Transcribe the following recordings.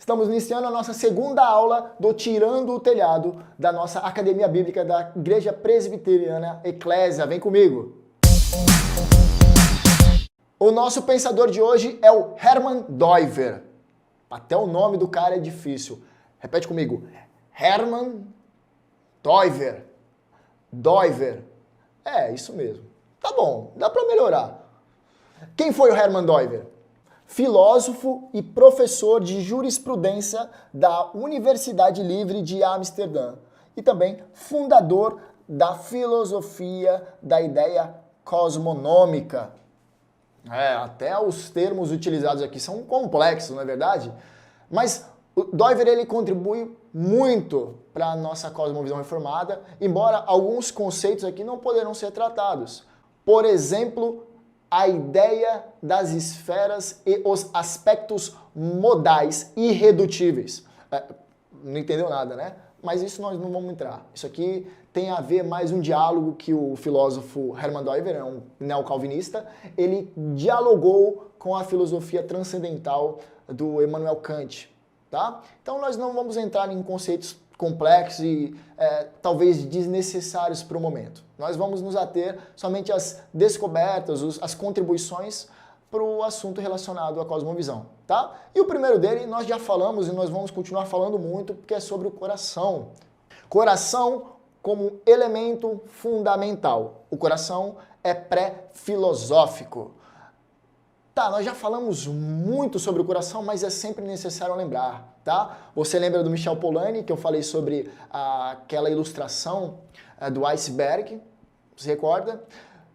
Estamos iniciando a nossa segunda aula do Tirando o Telhado da nossa Academia Bíblica da Igreja Presbiteriana Eclésia. Vem comigo! O nosso pensador de hoje é o Hermann Doiver. Até o nome do cara é difícil. Repete comigo. Hermann Doiver. Doiver. É, isso mesmo. Tá bom, dá para melhorar. Quem foi o Hermann Doiver? Filósofo e professor de jurisprudência da Universidade Livre de Amsterdã e também fundador da filosofia da ideia cosmonômica. Até os termos utilizados aqui são complexos, não é verdade? Mas o Doiver ele contribui muito para a nossa cosmovisão reformada, embora alguns conceitos aqui não poderão ser tratados. Por exemplo, a ideia das esferas e os aspectos modais irredutíveis. Não entendeu nada, né? Mas isso nós não vamos entrar. Isso aqui tem a ver mais um diálogo que o filósofo Hermann Doiver, um neocalvinista, ele dialogou com a filosofia transcendental do Immanuel Kant. Tá? Então nós não vamos entrar em conceitos complexos e talvez desnecessários para o momento. Nós vamos nos ater somente às descobertas, às contribuições para o assunto relacionado à cosmovisão. Tá? E o primeiro dele nós já falamos e nós vamos continuar falando muito, porque é sobre o coração. Coração como elemento fundamental. O coração é pré-filosófico. Tá, nós já falamos muito sobre o coração, mas é sempre necessário lembrar, tá? Você lembra do Michel Polanyi, que eu falei sobre aquela ilustração do iceberg? Você recorda?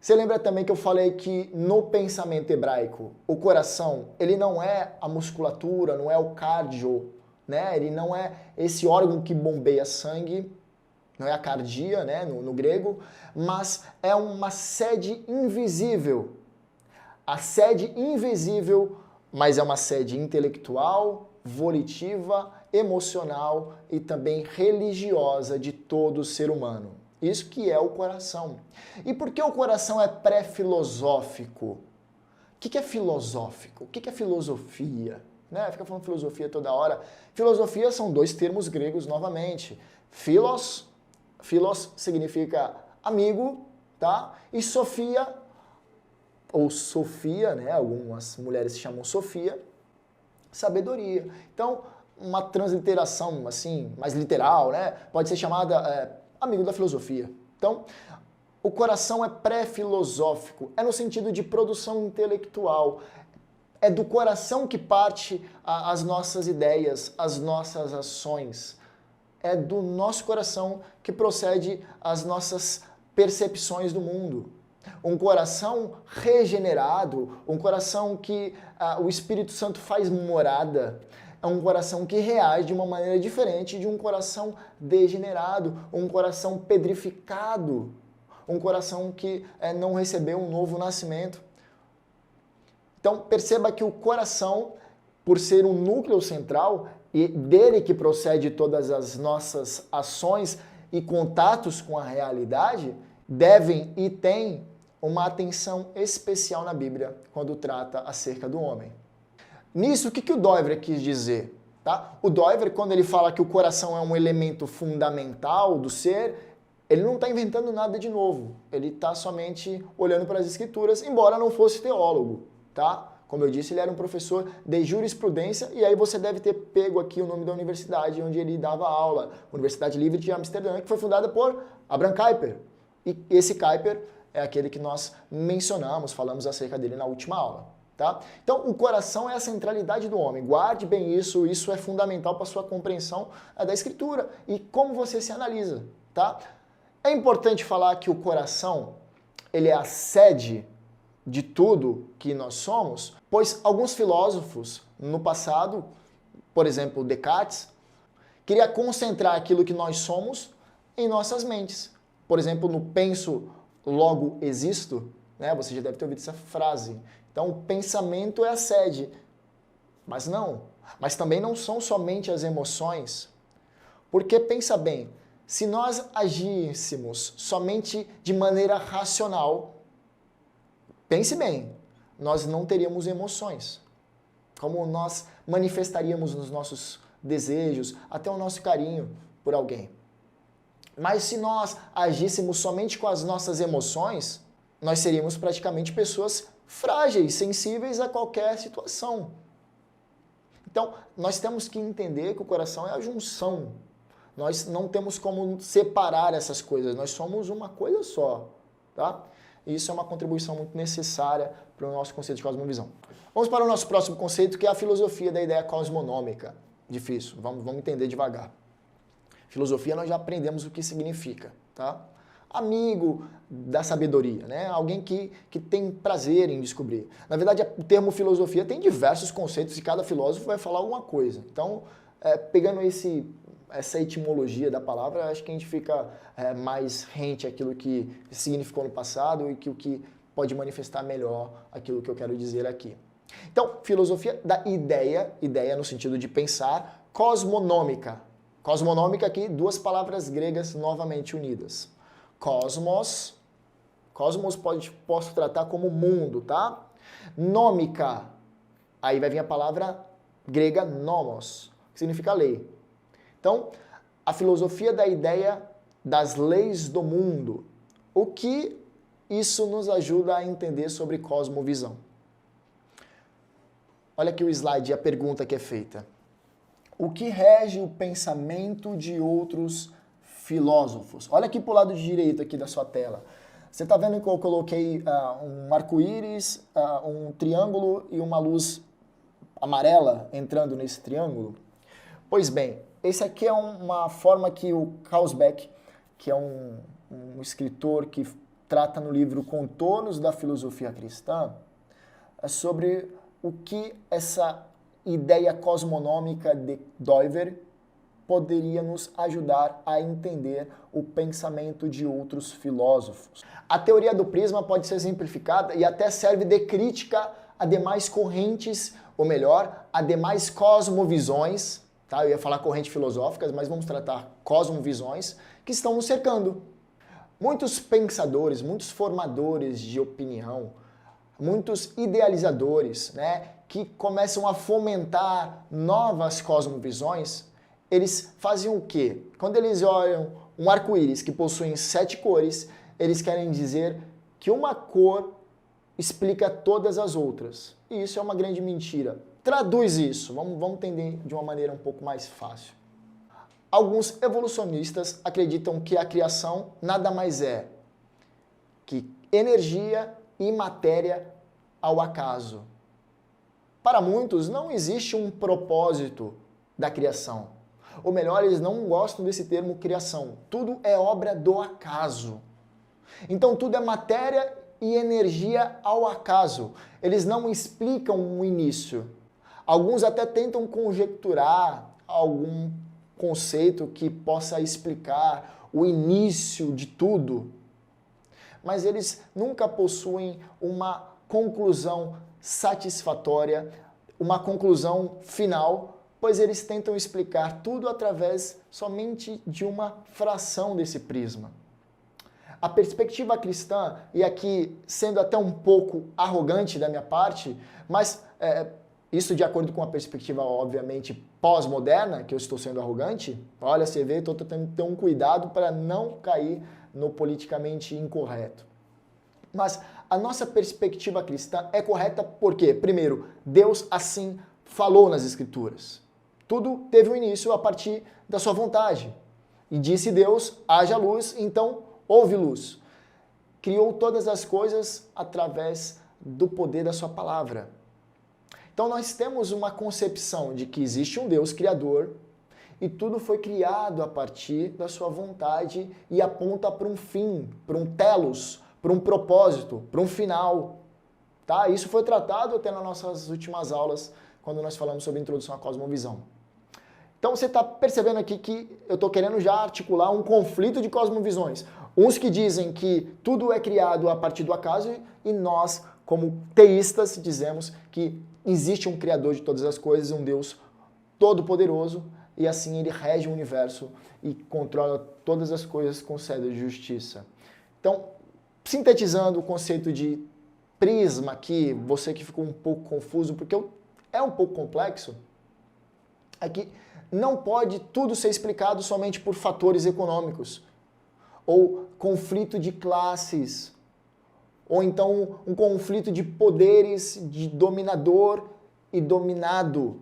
Você lembra também que eu falei que no pensamento hebraico, o coração, ele não é a musculatura, não é o cardio, né? Ele não é esse órgão que bombeia sangue, não é a cardia, né, no grego, mas é uma sede invisível. A sede invisível, mas é uma sede intelectual, volitiva, emocional e também religiosa de todo ser humano. Isso que é o coração. E por que o coração é pré-filosófico? O que é filosófico? O que é filosofia? Né? Fica falando filosofia toda hora. Filosofia são dois termos gregos novamente. Philos significa amigo, tá? E sofia ou Sofia, né? Algumas mulheres se chamam Sofia, sabedoria. Então, uma transliteração assim, mais literal, né? Pode ser chamada amigo da filosofia. Então, o coração é pré-filosófico, é no sentido de produção intelectual. É do coração que parte as nossas ideias, as nossas ações. É do nosso coração que procede as nossas percepções do mundo. Um coração regenerado, um coração que o Espírito Santo faz morada, é um coração que reage de uma maneira diferente de um coração degenerado, um coração pedrificado, um coração que não recebeu um novo nascimento. Então perceba que o coração, por ser um núcleo central, e dele que procede todas as nossas ações e contatos com a realidade, devem e têm uma atenção especial na Bíblia quando trata acerca do homem. Nisso, o que o Doiver quis dizer? Tá? O Doiver, quando ele fala que o coração é um elemento fundamental do ser, ele não está inventando nada de novo. Ele está somente olhando para as Escrituras, embora não fosse teólogo. Tá? Como eu disse, ele era um professor de jurisprudência, e aí você deve ter pego aqui o nome da universidade onde ele dava aula, Universidade Livre de Amsterdã, que foi fundada por Abraham Kuyper. E esse Kuyper é aquele que nós mencionamos, falamos acerca dele na última aula. Tá? Então, o coração é a centralidade do homem. Guarde bem isso, isso é fundamental para a sua compreensão da Escritura e como você se analisa. Tá? É importante falar que o coração ele é a sede de tudo que nós somos, pois alguns filósofos no passado, por exemplo, Descartes, queria concentrar aquilo que nós somos em nossas mentes. Por exemplo, no penso, logo existo, né? Você já deve ter ouvido essa frase. Então, o pensamento é a sede. Mas não. Mas também não são somente as emoções. Porque, pensa bem, se nós agíssemos somente de maneira racional, pense bem, nós não teríamos emoções. como nós manifestaríamos nos nossos desejos, até o nosso carinho por alguém. Mas se nós agíssemos somente com as nossas emoções, nós seríamos praticamente pessoas frágeis, sensíveis a qualquer situação. Então, nós temos que entender que o coração é a junção. Nós não temos como separar essas coisas, nós somos uma coisa só, tá? E isso é uma contribuição muito necessária para o nosso conceito de cosmovisão. Vamos para o nosso próximo conceito, que é a filosofia da ideia cosmonômica. Difícil, vamos entender devagar. Filosofia nós já aprendemos o que significa, tá? Amigo da sabedoria, né? Alguém que tem prazer em descobrir. Na verdade, o termo filosofia tem diversos conceitos e cada filósofo vai falar alguma coisa. Então, pegando essa etimologia da palavra, acho que a gente fica mais rente àquilo que significou no passado e que o que pode manifestar melhor aquilo que eu quero dizer aqui. Então, filosofia da ideia no sentido de pensar, cosmonômica. Cosmonômica aqui, duas palavras gregas novamente unidas. Cosmos posso tratar como mundo, tá? Nômica, aí vai vir a palavra grega nomos, que significa lei. Então, a filosofia da ideia das leis do mundo. O que isso nos ajuda a entender sobre cosmovisão? Olha aqui o slide e a pergunta que é feita. O que rege o pensamento de outros filósofos? Olha aqui para o lado direito aqui da sua tela. Você está vendo que eu coloquei um arco-íris, um triângulo e uma luz amarela entrando nesse triângulo? Pois bem, esse aqui é uma forma que o Carlsbad, que é um escritor que trata no livro Contornos da Filosofia Cristã, sobre o que essa ideia cosmonômica de Doiver poderia nos ajudar a entender o pensamento de outros filósofos. A teoria do prisma pode ser simplificada e até serve de crítica a demais correntes, ou melhor, a demais cosmovisões, tá? Eu ia falar correntes filosóficas, mas vamos tratar cosmovisões que estão nos cercando. Muitos pensadores, muitos formadores de opinião, muitos idealizadores, né, que começam a fomentar novas cosmovisões, eles fazem o quê? Quando eles olham um arco-íris que possui 7 cores, eles querem dizer que uma cor explica todas as outras. E isso é uma grande mentira. Traduz isso, vamos entender de uma maneira um pouco mais fácil. Alguns evolucionistas acreditam que a criação nada mais é que energia e matéria ao acaso. Para muitos, não existe um propósito da criação. Ou melhor, eles não gostam desse termo criação. Tudo é obra do acaso. Então, tudo é matéria e energia ao acaso. Eles não explicam um início. Alguns até tentam conjecturar algum conceito que possa explicar o início de tudo. Mas eles nunca possuem uma conclusão satisfatória, uma conclusão final, pois eles tentam explicar tudo através somente de uma fração desse prisma. A perspectiva cristã, e aqui sendo até um pouco arrogante da minha parte, mas isso de acordo com a perspectiva, obviamente, pós-moderna, que eu estou sendo arrogante, olha, você vê, estou tentando ter um cuidado para não cair no politicamente incorreto. Mas a nossa perspectiva cristã é correta porque, primeiro, Deus assim falou nas Escrituras. Tudo teve um início a partir da sua vontade. E disse Deus, haja luz, então houve luz. Criou todas as coisas através do poder da sua palavra. Então nós temos uma concepção de que existe um Deus criador e tudo foi criado a partir da sua vontade e aponta para um fim, para um telos, para um propósito, para um final. Tá? Isso foi tratado até nas nossas últimas aulas, quando nós falamos sobre a introdução à cosmovisão. Então você está percebendo aqui que eu estou querendo já articular um conflito de cosmovisões. Uns que dizem que tudo é criado a partir do acaso e nós, como teístas, dizemos que existe um criador de todas as coisas, um Deus todo-poderoso e assim ele rege o universo e controla todas as coisas com cetro de justiça. Então, sintetizando o conceito de prisma aqui, você que ficou um pouco confuso, porque eu é um pouco complexo é que não pode tudo ser explicado somente por fatores econômicos, ou conflito de classes, ou então um conflito de poderes, de dominador e dominado,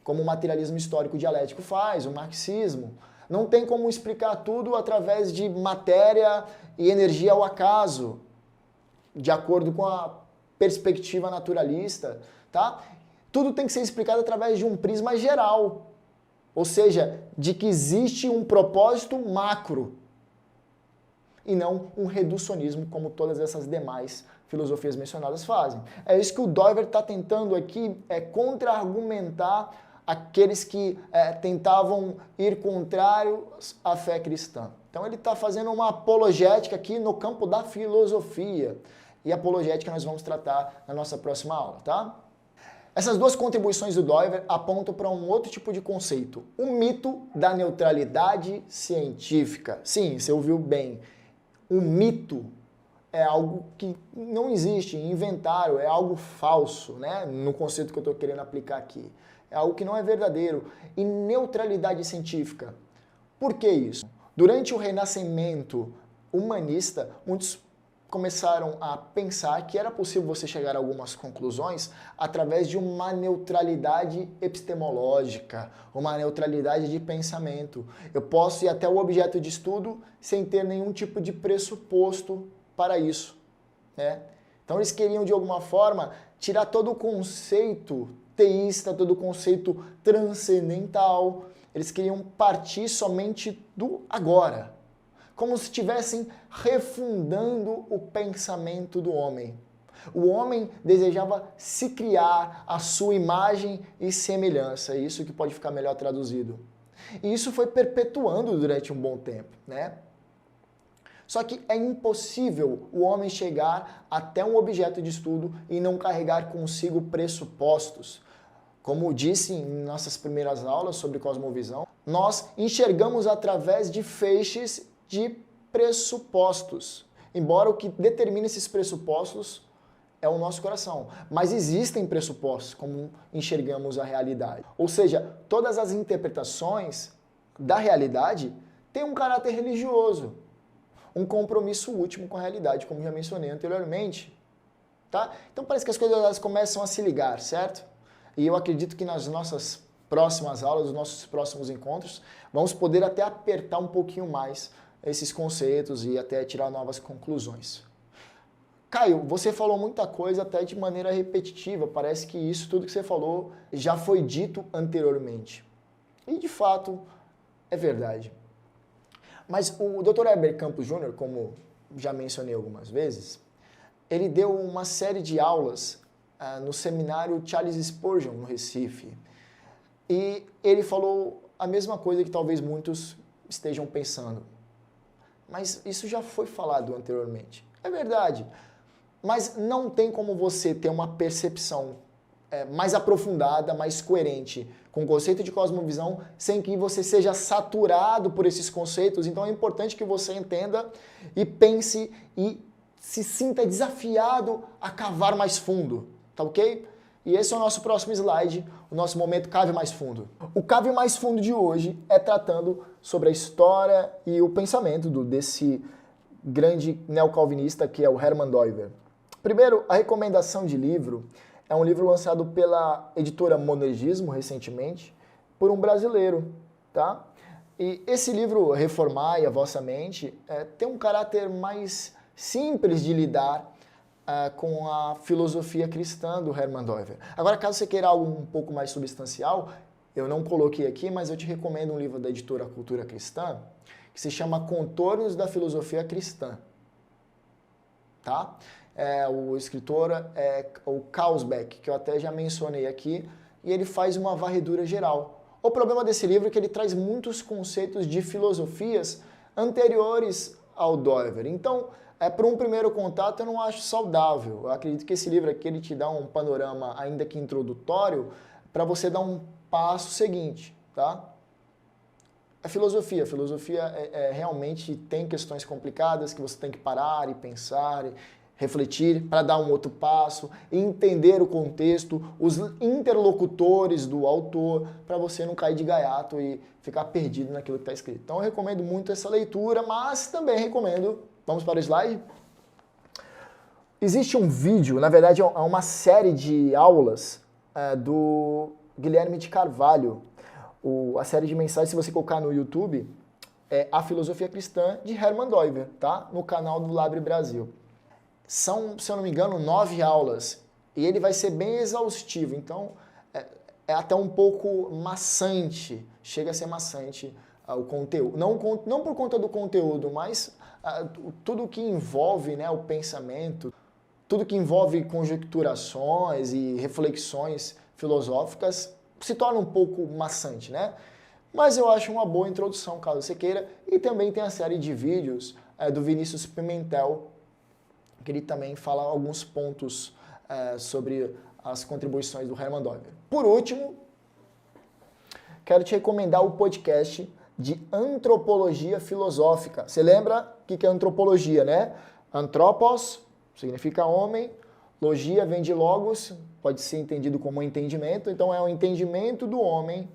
como o materialismo histórico dialético faz, o marxismo. Não tem como explicar tudo através de matéria e energia ao acaso, de acordo com a perspectiva naturalista, tá? Tudo tem que ser explicado através de um prisma geral, ou seja, de que existe um propósito macro e não um reducionismo como todas essas demais filosofias mencionadas fazem. É isso que o Doiver está tentando aqui contra-argumentar aqueles que tentavam ir contrários à fé cristã. Então ele está fazendo uma apologética aqui no campo da filosofia. E apologética nós vamos tratar na nossa próxima aula, tá? Essas duas contribuições do Doiver apontam para um outro tipo de conceito, o mito da neutralidade científica. Sim, você ouviu bem. O mito é algo que não existe, inventaram, é algo falso, né? No conceito que eu estou querendo aplicar aqui. É algo que não é verdadeiro. E neutralidade científica. Por que isso? Durante o renascimento humanista, muitos começaram a pensar que era possível você chegar a algumas conclusões através de uma neutralidade epistemológica, uma neutralidade de pensamento. Eu posso ir até o objeto de estudo sem ter nenhum tipo de pressuposto para isso, né? Então eles queriam, de alguma forma, tirar todo o conceito teísta, todo o conceito transcendental. Eles queriam partir somente do agora, como se estivessem refundando o pensamento do homem. O homem desejava se criar a sua imagem e semelhança, isso que pode ficar melhor traduzido. E isso foi perpetuando durante um bom tempo, né? Só que é impossível o homem chegar até um objeto de estudo e não carregar consigo pressupostos. Como disse em nossas primeiras aulas sobre cosmovisão, nós enxergamos através de feixes de pressupostos. Embora o que determine esses pressupostos é o nosso coração. Mas existem pressupostos, como enxergamos a realidade. Ou seja, todas as interpretações da realidade têm um caráter religioso, um compromisso último com a realidade, como já mencionei anteriormente. Tá? Então parece que as coisas elas começam a se ligar, certo? E eu acredito que nas nossas próximas aulas, nos nossos próximos encontros, vamos poder até apertar um pouquinho mais esses conceitos e até tirar novas conclusões. Caio, você falou muita coisa até de maneira repetitiva, parece que isso tudo que você falou já foi dito anteriormente. E de fato é verdade. Mas o Dr. Heber Campos Jr., como já mencionei algumas vezes, ele deu uma série de aulas no seminário Charles Spurgeon, no Recife. E ele falou a mesma coisa que talvez muitos estejam pensando. Mas isso já foi falado anteriormente. É verdade. Mas não tem como você ter uma percepção mais aprofundada, mais coerente com o conceito de cosmovisão, sem que você seja saturado por esses conceitos. Então é importante que você entenda e pense e se sinta desafiado a cavar mais fundo, tá ok? E esse é o nosso próximo slide, o nosso momento Cave Mais Fundo. O Cave Mais Fundo de hoje é tratando sobre a história e o pensamento desse grande neocalvinista que é o Hermann Doiver. Primeiro, a recomendação de livro é um livro lançado pela editora Monergismo recentemente, por um brasileiro, tá? E esse livro, Reformai a Vossa Mente, tem um caráter mais simples de lidar com a filosofia cristã do Hermann Doiver. Agora, caso você queira algo um pouco mais substancial, eu não coloquei aqui, mas eu te recomendo um livro da editora Cultura Cristã, que se chama Contornos da Filosofia Cristã. Tá? O escritor é o Kausbeck, que eu até já mencionei aqui, e ele faz uma varredura geral. O problema desse livro é que ele traz muitos conceitos de filosofias anteriores ao Doiver. Então, para um primeiro contato, eu não acho saudável. Eu acredito que esse livro aqui ele te dá um panorama, ainda que introdutório, para você dar um passo seguinte, tá? A filosofia realmente tem questões complicadas que você tem que parar e pensar, refletir, para dar um outro passo, entender o contexto, os interlocutores do autor, para você não cair de gaiato e ficar perdido naquilo que está escrito. Então eu recomendo muito essa leitura, mas também recomendo, vamos para o slide? Existe um vídeo, na verdade é uma série de aulas do Guilherme de Carvalho, a série de mensagens, se você colocar no YouTube, é A Filosofia Cristã de Hermann Doiver, tá? No canal do Labre Brasil. São, se eu não me engano, 9 aulas e ele vai ser bem exaustivo, então é até um pouco maçante, chega a ser maçante o conteúdo. Não por conta do conteúdo, mas tudo que envolve, né, o pensamento, tudo que envolve conjecturações e reflexões filosóficas se torna um pouco maçante, né? Mas eu acho uma boa introdução, caso você queira. E também tem a série de vídeos do Vinícius Pimentel, que ele também fala alguns pontos sobre as contribuições do Hermann Doiver. Por último, quero te recomendar o podcast de Antropologia Filosófica. Você lembra o que é antropologia, né? Anthropos significa homem, logia vem de logos, pode ser entendido como entendimento, então é o entendimento do homem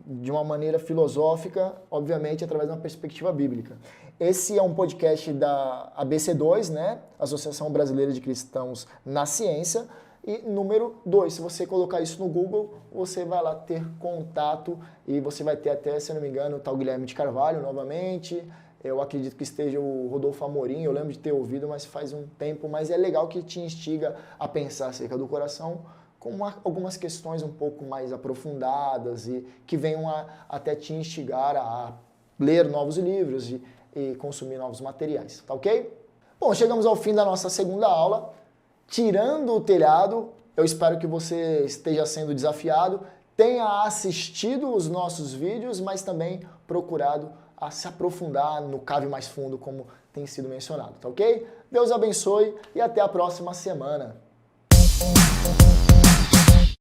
de uma maneira filosófica, obviamente através de uma perspectiva bíblica. Esse é um podcast da ABC2, né? Associação Brasileira de Cristãos na Ciência. E número 2, se você colocar isso no Google, você vai lá ter contato e você vai ter até, se não me engano, o tal Guilherme de Carvalho novamente. Eu acredito que esteja o Rodolfo Amorim, eu lembro de ter ouvido, mas faz um tempo. Mas é legal que te instiga a pensar acerca do coração com algumas questões um pouco mais aprofundadas e que venham até te instigar a ler novos livros e consumir novos materiais, tá ok? Bom, chegamos ao fim da nossa segunda aula. Tirando o telhado, eu espero que você esteja sendo desafiado, tenha assistido os nossos vídeos, mas também procurado a se aprofundar no Cave Mais Fundo, como tem sido mencionado, tá ok? Deus abençoe e até a próxima semana.